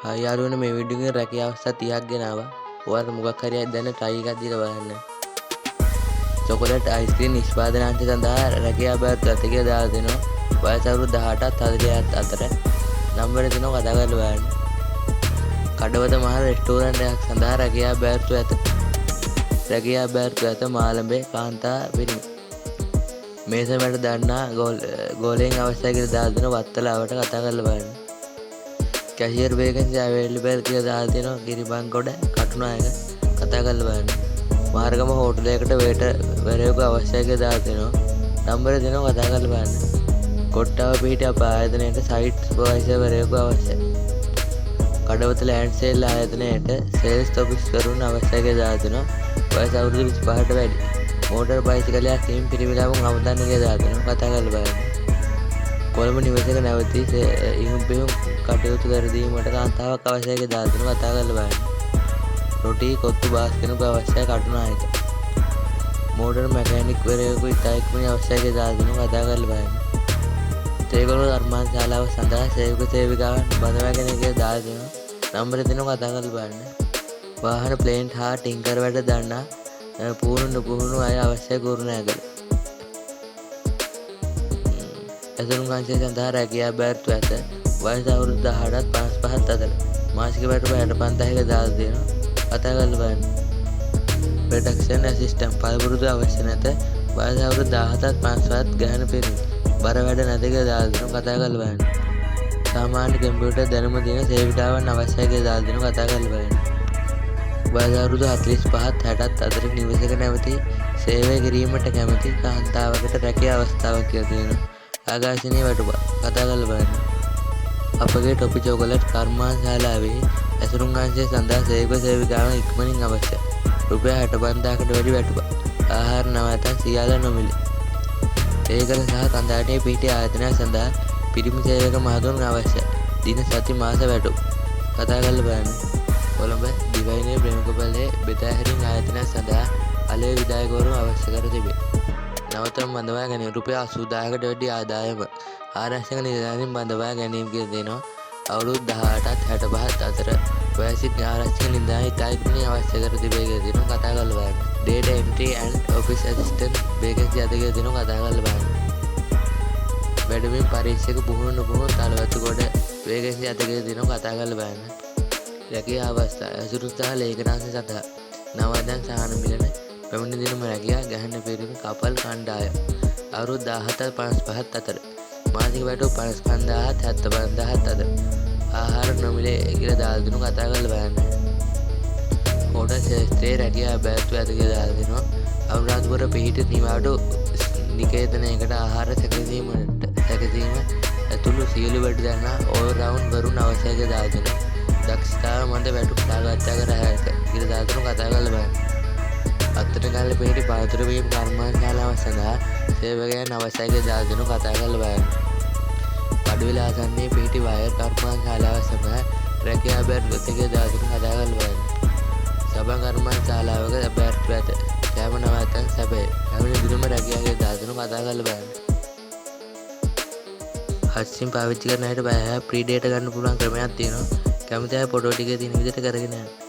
Hi යාළුවනේ මේ video එකේ රැකියා අවස්ථා 30ක් ගෙනාවා. ඔයාලට මොකක් හරි දැන් try එකක් දීලා බලන්න. චොකලට් අයිස්ක්‍රීම් නිෂ්පාදනාංශ සඳහා රැකියා බෑත් ගතකේ දාලා දෙනවා. වයස අවුරුදු 18ත් 40ත් අතර. නම්බරේ දෙනවා කතා කරලා බලන්න. කඩවත මහල් රෙස්ටෝරන්ට් එකක් සඳහා රැකියා බෑත් ඇත. රැකියා බෑත් ඇත මාළඹේ කාන්තා පිරිමි. මේසමට දන්නා ගෝලයෙන් අවශ්‍ය කියලා දාලා දෙනවා වත්තලාවට කතා කරලා බලන්න. කැෂියර් වේකන්සි අවైలබල් කියලා දාලා දෙනවා ගිරිබංගොඩ කටුනායක කතා කරලා බලන්න. මාර්ගම හෝටලයකට වේටර්වරයෙකු අවශ්‍යයි කියලා දාලා දෙනවා. නම්බරේ දෙනවා කතා කරලා බලන්න. කොට්ටාව පිහිටි අප ආයතනයේට සයිට් සුපර්වයිසර්වරයෙකු අවශ්‍යයි. කඩවත ලෑන්ඩ් සේල් ආයතනයේට සේල්ස් ඔෆිසර්වරුන් අවශ්‍යයි කියලා දාලා දෙනවා. වයස අවුරුදු 25ට වැඩි. මෝටර් බයිසිකලයක් හිමින් පිරිමිලාවුන් අවදාන්න කියලා දාලා දෙනවා කතා කරලා බලන්න. කොළඹ නිවසක නැවතී ඉහුම් පිහුම් කටයුතු කර දීමට කාන්තාවක් අවශ්‍යයි කියලා දාලා දෙනවා කතා කරලා බලන්න. රොටි කොත්තු බාස් කෙනෙකු අවශ්‍යයි කටුනායක. මෝටර් මැකැනික් වරයෙකු ඉතා ඉක්මනින් අවශ්‍යයි කියලා දාලා දෙනවා කතා කරලා බලන්න. තේගොල්ල ධර්මාන්තශාලාව සඳහා සේවක සේවිකාවන් බඳවාගෙන කියලා දාලා දෙනවා. නම්බරේ දෙනවා කතා කරලා බලන්න. වාහන ප්ලේන්ට් හා ටින්කර් වැඩ දන්නා පුහුණු නුපුහුණු අය අවශ්‍යයි කුරුණෑගල. ඇසුරුම් අංශය සඳහා රැකියා බෑත් ඇත. වයස අවුරුදු 18ත් 55ත් අතර. මාසික වැටුප 65000ක දාලා දෙනවා. කතා කරලා බලන්න. ප්‍රොඩක්ෂන් ඇසිස්ටන්ට් පළපුරුදු අවශ්‍ය නැත. වයස අවුරුදු 17ත් 55ත් ගැහණු පිරිමි. බර වැඩ නැත කියලා දාලා දෙනවා කතා කරලා බලන්න. සාමාන්‍ය කම්පියුටර් දැනුම තියෙන සේවිකාවන් අවශ්‍යයි කියලා දාලා දෙනවා කතා කරලා බලන්න. වයස අවුරුදු 45ත් 60ත් අතර නිවසක නැවතී සේවය කිරීමට කැමති කාන්තාවකට රැකියා අවස්ථාවක් කියලා තියෙනවා. ආකාශනීය වැටුප කතා කරලා බලන්න. අපගේ ටොපි චොකලට් කර්මාන්තශාලාවේ ඇසුරුම් අංශය සඳහා සේවක සේවිකාවන් ඉක්මනින් අවශ්‍යයි. රුපියල් 65000කට වැඩි වැටුප. ආහාර නවතන් සියල්ල නොමිලේ. ඒකල සහ කන්දාටේ පිහිටි ආයතනය සඳහා පිරිමි සේවක මහතුන් අවශ්‍යයි. දින සති මාස වැටුප. කතා කරලා බලන්න. කොළඹ දිවයිනේ ප්‍රේමකපලේ බෙදාහැරින් ආයතනය සඳහා අලෙවි විදායකවරු අවශ්‍ය කර තිබේ. නවතම බඳවා ගැනීම රුපියල් 80000කට වැඩි ආදායම ආරක්ෂක නිලධාරීන් බඳවා ගැනීම කියලා දෙනවා. අවුරුදු 18ත් 65ත් අතර වයසින් ආරක්ෂක නිලධාරීන් ඉතා ඉක්මනින් අවශ්‍ය කර තිබේ කියලා දෙනවා කතා කරලා බලන්න. data entry and office assistant vacancy අද කියලා දෙනවා කතා කරලා බලන්න. වැඩමින් පරීක්ෂක පුහුණු නුපුහුණු තලවතුගොඩ vacancy අද කියලා දෙනවා කතා කරලා බලන්න. රැකියා අවස්ථා ඇසුරු සහ ලේඛනාංශ සඳහා නවදන් සහන මිලන පැමිණි දිනම රැකියා ගැහණු පිරිමි කපල් කණ්ඩායම අවුරුදු 17ත් 55ත් අතර. මාසික වැටුප 55000ත් 75000ත් අතර. ආහාර නොමිලේ කියලා දාලා දෙනවා කතා කරලා බලන්න. හෝටල් ශාස්ත්‍රයේ රැකියා බෑත් ඇත කියලා දාලා දෙනවා. අනුරාධපුර පිහිටි නිවාඩු නිකේතනයකට ආහාර සැකසීම ඇතුළු සියලු වැඩ දන්නා ඕල් රවුන්ඩ් වරුන් අවශ්‍යයි කියලා දාලා දෙනවා. දක්ෂතාව මන්ද වැටුප් සාකච්ඡා කර හැක කියලා දාලා දෙනවා කතා කරලා බලන්න. අත්තරගල්ල පිහිටි පළතුරු බීම් කර්මාන්තශාලාව සඳහා සේවකයන් අවශ්‍යයි කියලා දාලා දෙනවා කතා කරලා බලන්න. කඩුවිල ආසන්නයේ පිහිටි වයර් කර්මාන්තශාලාව සඳහා රැකියා බෑත් ගතකේ දාලා දෙනවා කතා කරලා බලන්න. සබන් කර්මාන්තශාලාවක බෑත් ඇත. කෑම නවතන් සැපේ. පැමිණි දිනම රැකියා කියලා දාලා දෙනවා කතා කරලා බලන්න. හත්සින් පාවිච්චි කරන අයට බය ප්‍රී ඩේටා ගන්න පුළුවන් ක්‍රමයක් තියෙනවා. කැමති අය ෆොටෝ ටිකේ තියෙන විදිහට කරගෙන යන්න.